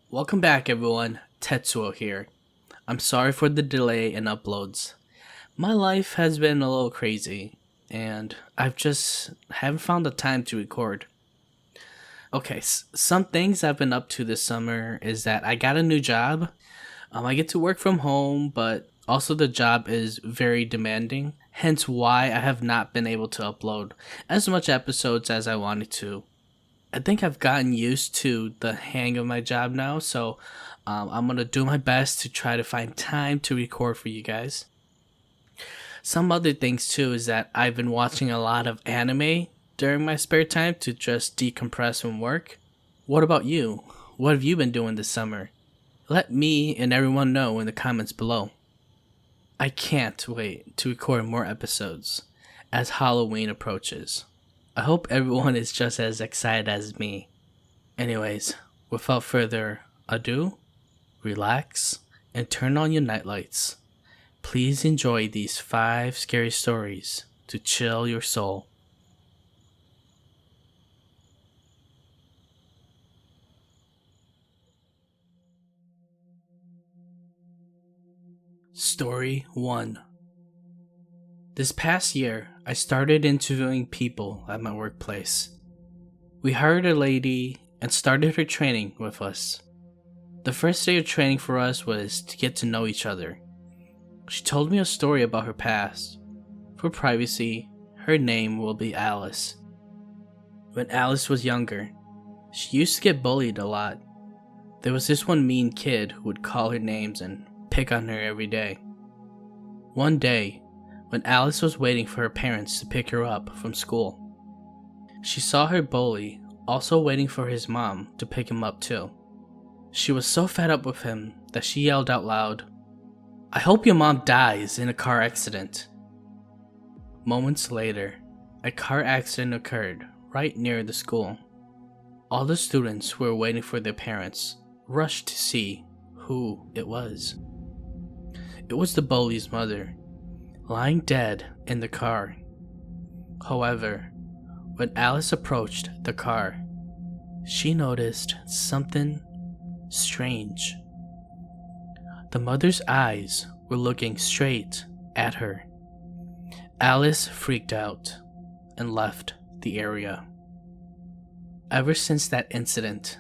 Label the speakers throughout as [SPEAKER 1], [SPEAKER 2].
[SPEAKER 1] Welcome back, everyone. Tetsuo here. I'm sorry for the delay in uploads. My life has been a little crazy, and I've just haven't found the time to record. Okay, some things I've been up to this summer is that I got a new job. I get to work from home, but also the job is very demanding. Hence, why I have not been able to upload as much episodes as I wanted to. I think I've gotten used to the hang of my job now, so I'm gonna do my best to try to find time to record for you guys. Some other things too is that I've been watching a lot of anime during my spare time to just decompress from work. What about you? What have you been doing this summer? Let me and everyone know in the comments below. I can't wait to record more episodes as Halloween approaches. I hope everyone is just as excited as me. Anyways, without further ado, relax and turn on your nightlights. Please enjoy these 5 scary stories to chill your soul. Story 1. This past year, I started interviewing people at my workplace. We hired a lady and started her training with us. The first day of training for us was to get to know each other. She told me a story about her past. For privacy, her name will be Alice. When Alice was younger, she used to get bullied a lot. There was this one mean kid who would call her names and pick on her every day. One day, when Alice was waiting for her parents to pick her up from school, she saw her bully also waiting for his mom to pick him up too. She was so fed up with him that she yelled out loud, "I hope your mom dies in a car accident." Moments later, a car accident occurred right near the school. All the students who were waiting for their parents rushed to see who it was. It was the bully's mother, lying dead in the car. However, when Alice approached the car, she noticed something strange. The mother's eyes were looking straight at her. Alice freaked out and left the area. Ever since that incident,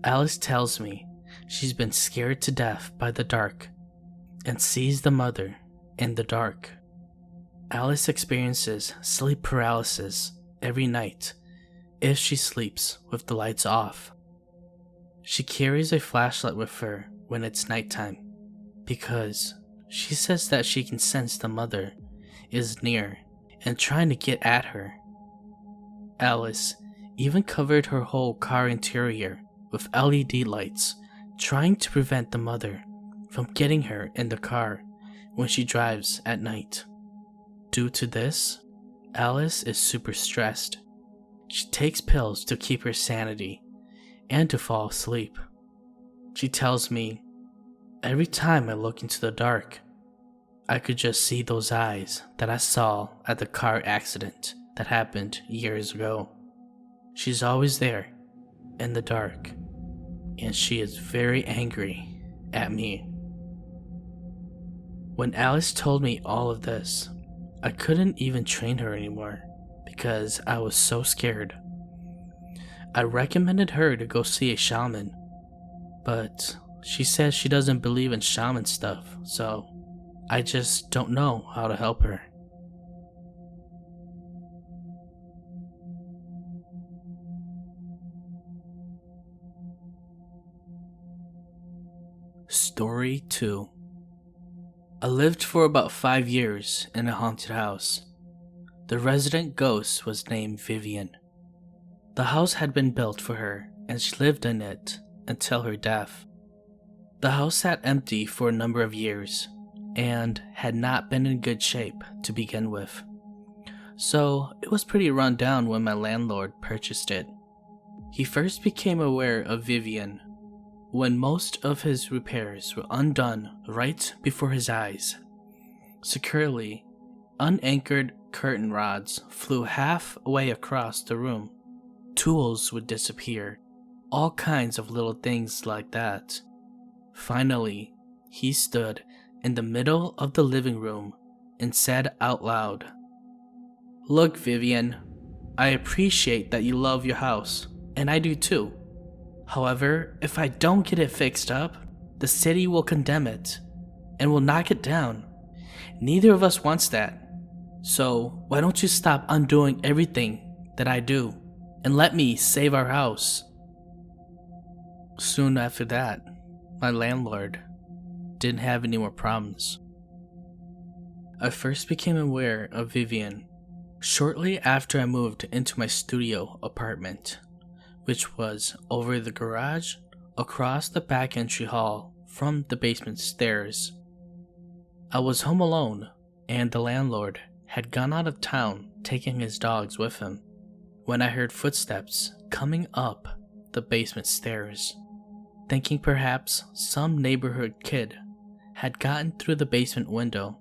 [SPEAKER 1] Alice tells me she's been scared to death by the dark and sees the mother in the dark. Alice experiences sleep paralysis every night if she sleeps with the lights off. She carries a flashlight with her when it's nighttime because she says that she can sense the mother is near and trying to get at her. Alice even covered her whole car interior with LED lights, trying to prevent the mother from getting her in the car when she drives at night. Due to this, Alice is super stressed. She takes pills to keep her sanity and to fall asleep. She tells me, "Every time I look into the dark, I could just see those eyes that I saw at the car accident that happened years ago. She's always there, in the dark, and she is very angry at me." When Alice told me all of this, I couldn't even train her anymore because I was so scared. I recommended her to go see a shaman, but she says she doesn't believe in shaman stuff, so I just don't know how to help her. Story 2. I lived for about 5 years in a haunted house. The resident ghost was named Vivian. The house had been built for her and she lived in it until her death. The house sat empty for a number of years and had not been in good shape to begin with. So it was pretty run down when my landlord purchased it. He first became aware of Vivian when most of his repairs were undone right before his eyes. Securely, unanchored curtain rods flew halfway across the room. Tools would disappear, all kinds of little things like that. Finally, he stood in the middle of the living room and said out loud, "Look, Vivian, I appreciate that you love your house, and I do too. However, if I don't get it fixed up, the city will condemn it and will knock it down. Neither of us wants that. So why don't you stop undoing everything that I do and let me save our house?" Soon after that, my landlord didn't have any more problems. I first became aware of Vivian shortly after I moved into my studio apartment, which was over the garage across the back entry hall from the basement stairs. I was home alone, and the landlord had gone out of town taking his dogs with him when I heard footsteps coming up the basement stairs. Thinking perhaps some neighborhood kid had gotten through the basement window,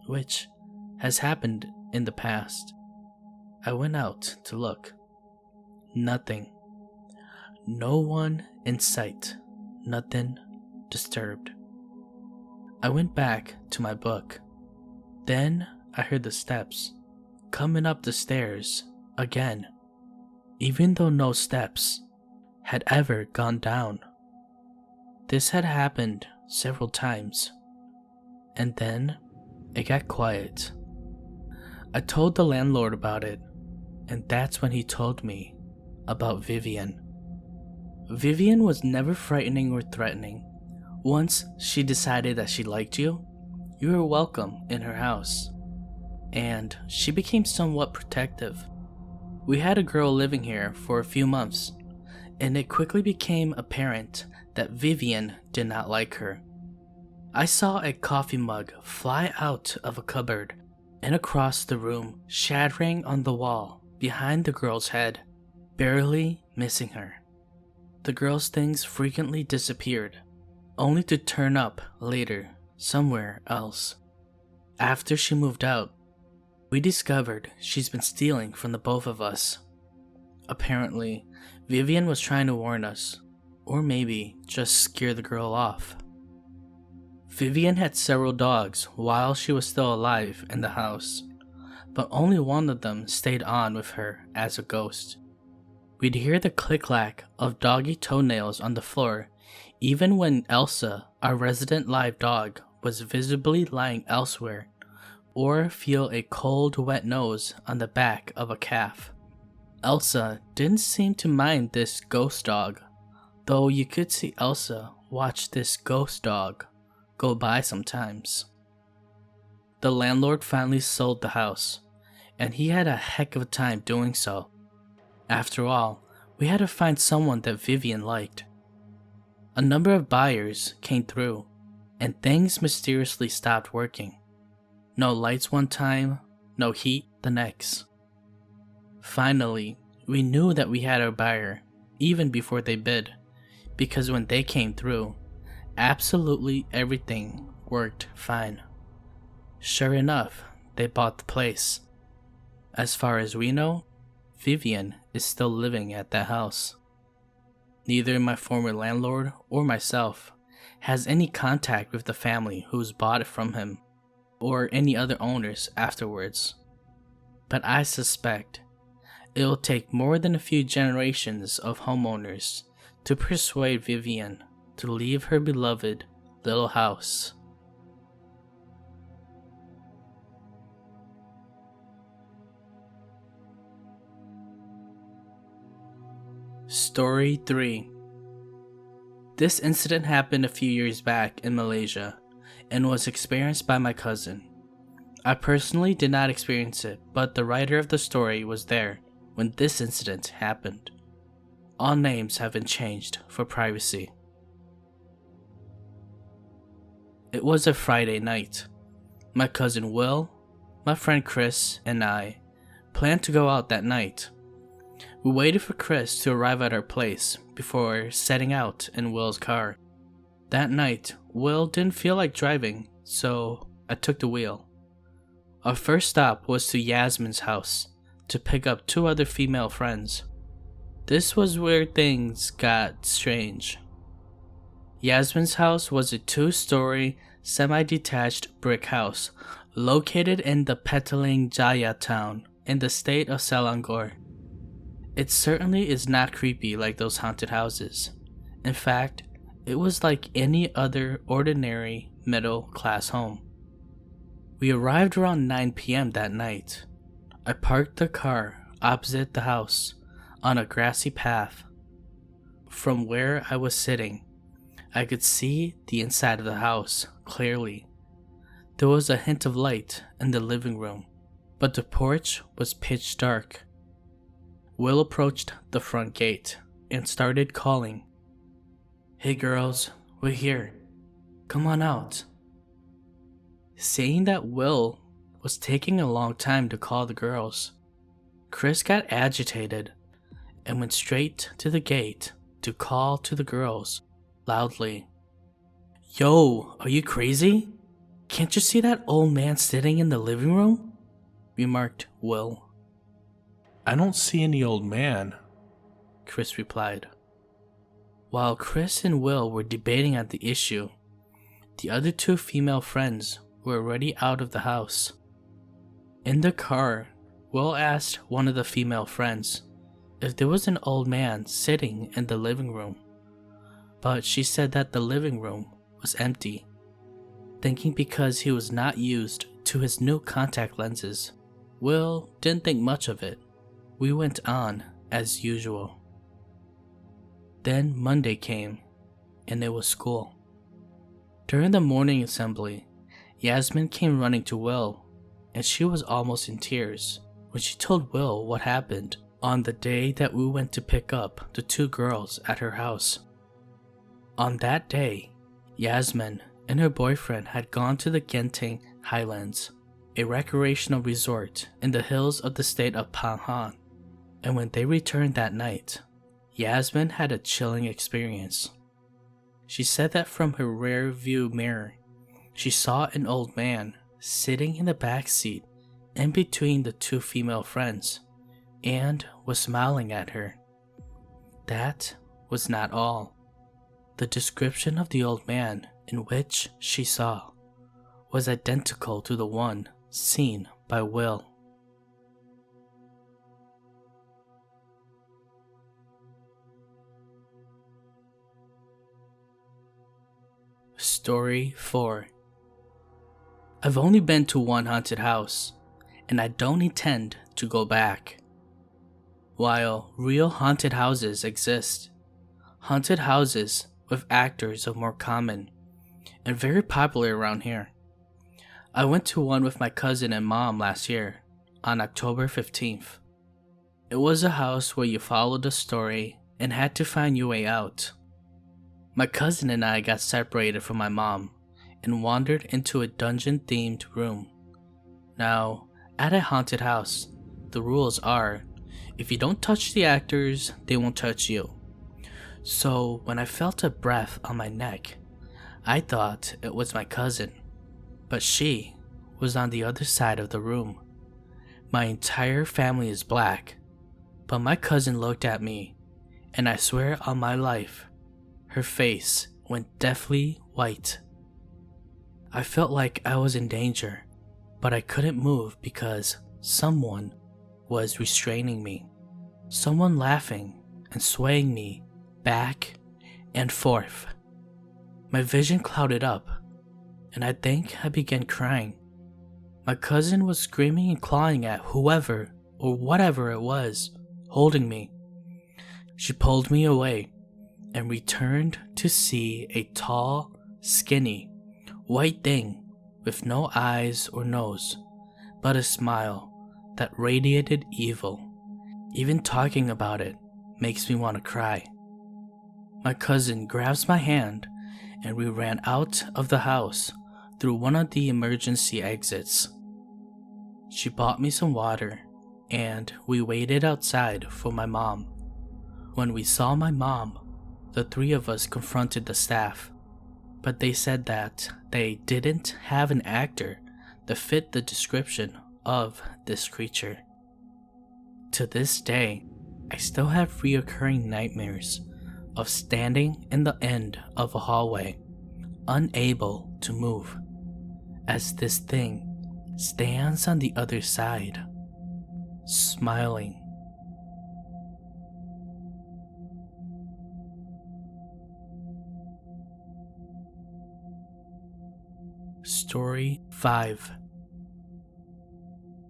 [SPEAKER 1] which has happened in the past, I went out to look. Nothing. No one in sight. Nothing disturbed. I went back to my book. Then I heard the steps coming up the stairs again, even though no steps had ever gone down. This had happened several times, and then it got quiet. I told the landlord about it, and that's when he told me about Vivian. Vivian was never frightening or threatening. Once she decided that she liked you, you were welcome in her house, and she became somewhat protective. We had a girl living here for a few months, and it quickly became apparent that Vivian did not like her. I saw a coffee mug fly out of a cupboard and across the room, shattering on the wall behind the girl's head, barely missing her. The girl's things frequently disappeared, only to turn up later somewhere else. After she moved out, we discovered she's been stealing from the both of us. Apparently, Vivian was trying to warn us, or maybe just scare the girl off. Vivian had several dogs while she was still alive in the house, but only one of them stayed on with her as a ghost. We'd hear the click-clack of doggy toenails on the floor even when Elsa, our resident live dog, was visibly lying elsewhere, or feel a cold, wet nose on the back of a calf. Elsa didn't seem to mind this ghost dog, though you could see Elsa watch this ghost dog go by sometimes. The landlord finally sold the house, and he had a heck of a time doing so. After all, we had to find someone that Vivian liked. A number of buyers came through, and things mysteriously stopped working. No lights one time, no heat the next. Finally, we knew that we had our buyer even before they bid, because when they came through, absolutely everything worked fine. Sure enough, they bought the place. As far as we know, Vivian is still living at that house. Neither my former landlord or myself has any contact with the family who's bought it from him, or any other owners afterwards. But I suspect it'll take more than a few generations of homeowners to persuade Vivian to leave her beloved little house. Story 3. This incident happened a few years back in Malaysia and was experienced by my cousin. I personally did not experience it, but the writer of the story was there when this incident happened. All names have been changed for privacy. It was a Friday night. My cousin Will, my friend Chris, and I planned to go out that night. We waited for Chris to arrive at our place before setting out in Will's car. That night, Will didn't feel like driving, so I took the wheel. Our first stop was to Yasmin's house to pick up two other female friends. This was where things got strange. Yasmin's house was a 2-story, semi-detached brick house located in the Petaling Jaya town in the state of Selangor. It certainly is not creepy like those haunted houses. In fact, it was like any other ordinary middle-class home. We arrived around 9 p.m. that night. I parked the car opposite the house on a grassy path. From where I was sitting, I could see the inside of the house clearly. There was a hint of light in the living room, but the porch was pitch dark. Will approached the front gate and started calling. "Hey girls, we're here. Come on out." Saying that Will was taking a long time to call the girls, Chris got agitated and went straight to the gate to call to the girls loudly. "Yo, are you crazy? Can't you see that old man sitting in the living room?" remarked Will.
[SPEAKER 2] "I don't see any old man,"
[SPEAKER 1] Chris replied. While Chris and Will were debating on the issue, the other 2 female friends were already out of the house. In the car, Will asked one of the female friends if there was an old man sitting in the living room, but she said that the living room was empty. Thinking because he was not used to his new contact lenses, Will didn't think much of it. We went on as usual. Then Monday came, and it was school. During the morning assembly, Yasmin came running to Will, and she was almost in tears when she told Will what happened on the day that we went to pick up the 2 girls at her house. On that day, Yasmin and her boyfriend had gone to the Genting Highlands, a recreational resort in the hills of the state of Panghan, and when they returned that night, Yasmin had a chilling experience. She said that from her rear view mirror, she saw an old man sitting in the back seat in between the 2 female friends and was smiling at her. That was not all. The description of the old man in which she saw was identical to the one seen by Will. Story 4. I've only been to one haunted house, and I don't intend to go back. While real haunted houses exist, haunted houses with actors are more common and very popular around here. I went to one with my cousin and mom last year on October 15th. It was a house where you followed a story and had to find your way out. My cousin and I got separated from my mom and wandered into a dungeon-themed room. Now, at a haunted house, the rules are, if you don't touch the actors, they won't touch you. So when I felt a breath on my neck, I thought it was my cousin, but she was on the other side of the room. My entire family is black, but my cousin looked at me, and I swear on my life, her face went deathly white. I felt like I was in danger, but I couldn't move because someone was restraining me. Someone laughing and swaying me back and forth. My vision clouded up, and I think I began crying. My cousin was screaming and clawing at whoever or whatever it was holding me. She pulled me away and returned to see a tall, skinny, white thing with no eyes or nose, but a smile that radiated evil. Even talking about it makes me want to cry. My cousin grabs my hand and we ran out of the house through one of the emergency exits. She bought me some water and we waited outside for my mom. When we saw my mom, the 3 of us confronted the staff, but they said that they didn't have an actor that fit the description of this creature. To this day, I still have reoccurring nightmares of standing in the end of a hallway, unable to move, as this thing stands on the other side, smiling. Story 5.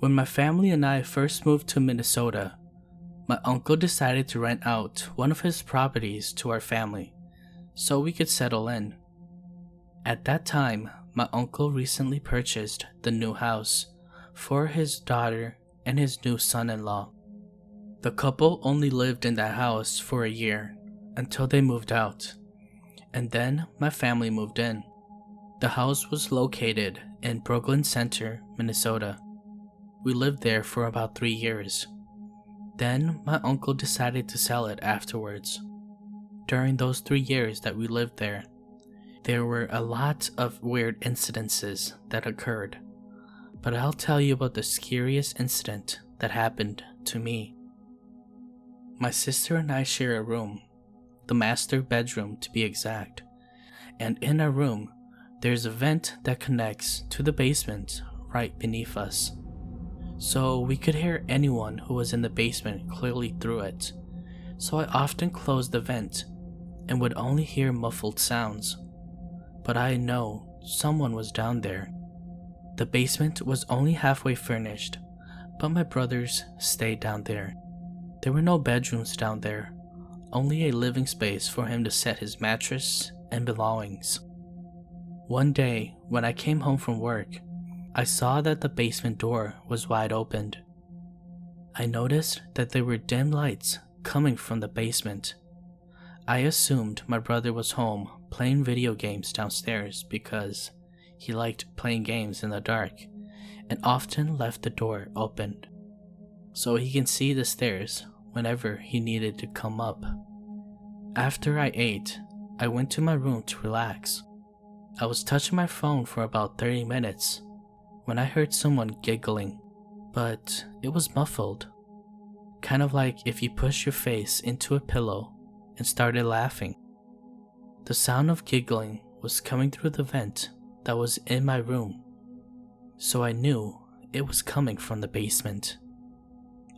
[SPEAKER 1] When my family and I first moved to Minnesota, my uncle decided to rent out one of his properties to our family so we could settle in. At that time, my uncle recently purchased the new house for his daughter and his new son-in-law. The couple only lived in that house for a year until they moved out, and then my family moved in. The house was located in Brooklyn Center, Minnesota. We lived there for about 3 years. Then my uncle decided to sell it afterwards. During those 3 years that we lived there were a lot of weird incidences that occurred. But I'll tell you about the scariest incident that happened to me. My sister and I share a room, the master bedroom to be exact, and in our room, there's a vent that connects to the basement right beneath us. So we could hear anyone who was in the basement clearly through it. So I often closed the vent and would only hear muffled sounds. But I know someone was down there. The basement was only halfway furnished, but my brothers stayed down there. There were no bedrooms down there, only a living space for him to set his mattress and belongings. One day, when I came home from work, I saw that the basement door was wide open. I noticed that there were dim lights coming from the basement. I assumed my brother was home playing video games downstairs because he liked playing games in the dark and often left the door open so he can see the stairs whenever he needed to come up. After I ate, I went to my room to relax. I was touching my phone for about 30 minutes when I heard someone giggling, but it was muffled, kind of like if you push your face into a pillow and started laughing. The sound of giggling was coming through the vent that was in my room, so I knew it was coming from the basement.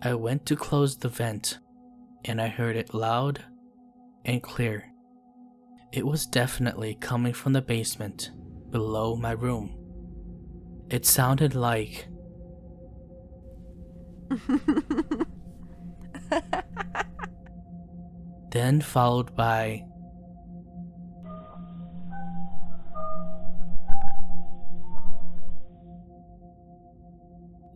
[SPEAKER 1] I went to close the vent and I heard it loud and clear. It was definitely coming from the basement below my room. It sounded like then followed by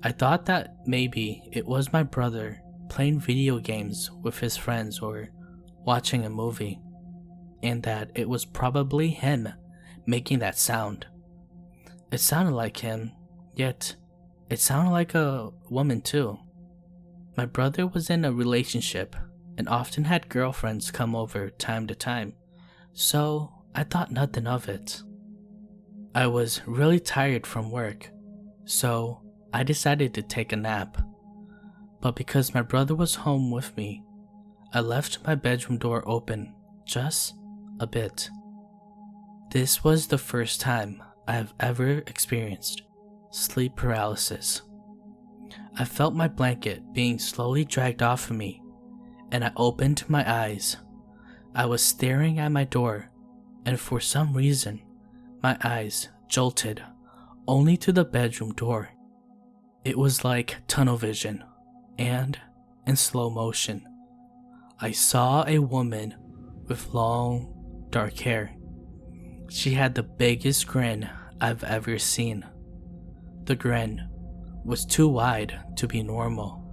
[SPEAKER 1] I thought that maybe it was my brother playing video games with his friends or watching a movie, and that it was probably him making that sound. It sounded like him, yet it sounded like a woman too. My brother was in a relationship and often had girlfriends come over time to time, so I thought nothing of it. I was really tired from work, so I decided to take a nap. But because my brother was home with me, I left my bedroom door open just a bit. This was the first time I have ever experienced sleep paralysis. I felt my blanket being slowly dragged off of me, and I opened my eyes. I was staring at my door, and for some reason, my eyes jolted only to the bedroom door. It was like tunnel vision, and in slow motion, I saw a woman with long, dark hair. She had the biggest grin I've ever seen. The grin was too wide to be normal,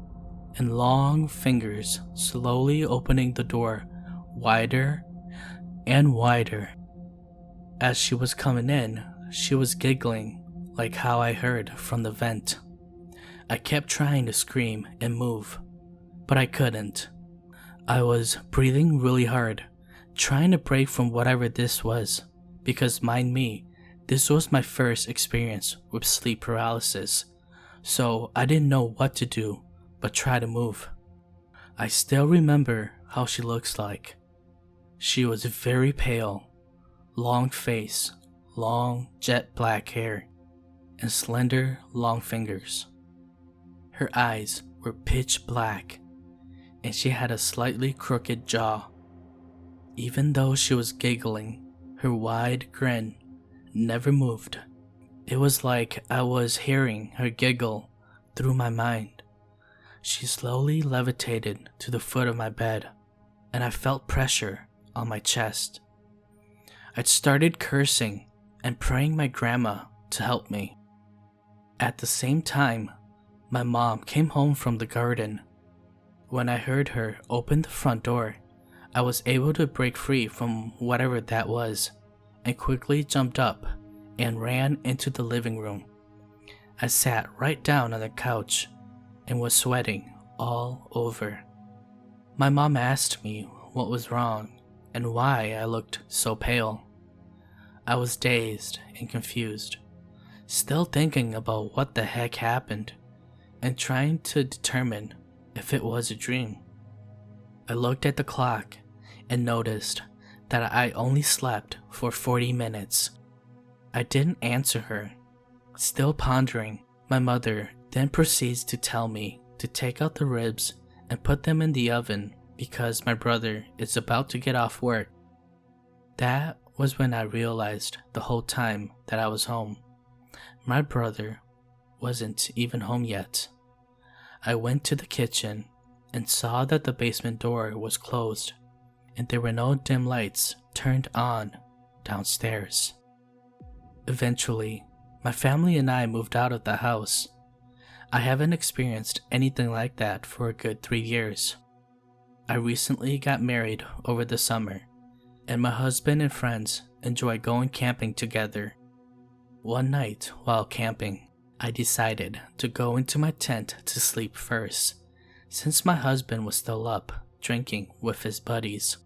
[SPEAKER 1] and long fingers slowly opening the door wider and wider. As she was coming in, she was giggling like how I heard from the vent. I kept trying to scream and move, but I couldn't. I was breathing really hard, trying to break from whatever this was, because mind me, this was my first experience with sleep paralysis, so I didn't know what to do but try to move. I still remember how she looks like. She was very pale, long face, long jet black hair, and slender long fingers. Her eyes were pitch black, and she had a slightly crooked jaw. Even though she was giggling, her wide grin never moved. It was like I was hearing her giggle through my mind. She slowly levitated to the foot of my bed, and I felt pressure on my chest. I'd started cursing and praying my grandma to help me. At the same time, my mom came home from the garden. When I heard her open the front door, I was able to break free from whatever that was and quickly jumped up and ran into the living room. I sat right down on the couch and was sweating all over. My mom asked me what was wrong and why I looked so pale. I was dazed and confused, still thinking about what the heck happened and trying to determine if it was a dream. I looked at the clock and noticed that I only slept for 40 minutes. I didn't answer her. Still pondering, my mother then proceeds to tell me to take out the ribs and put them in the oven because my brother is about to get off work. That was when I realized the whole time that I was home. My brother wasn't even home yet. I went to the kitchen and saw that the basement door was closed and there were no dim lights turned on downstairs. Eventually, my family and I moved out of the house. I haven't experienced anything like that for a good 3 years. I recently got married over the summer, and my husband and friends enjoy going camping together. One night while camping, I decided to go into my tent to sleep first, since my husband was still up drinking with his buddies.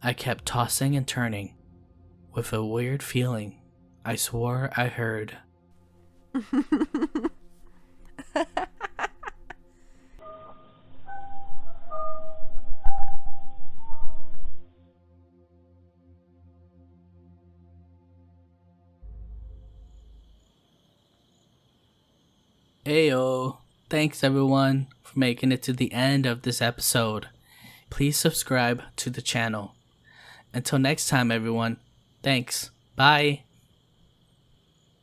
[SPEAKER 1] I kept tossing and turning. With a weird feeling, I swore I heard. Ayo, thanks everyone for making it to the end of this episode. Please subscribe to the channel. Until next time everyone, thanks, bye.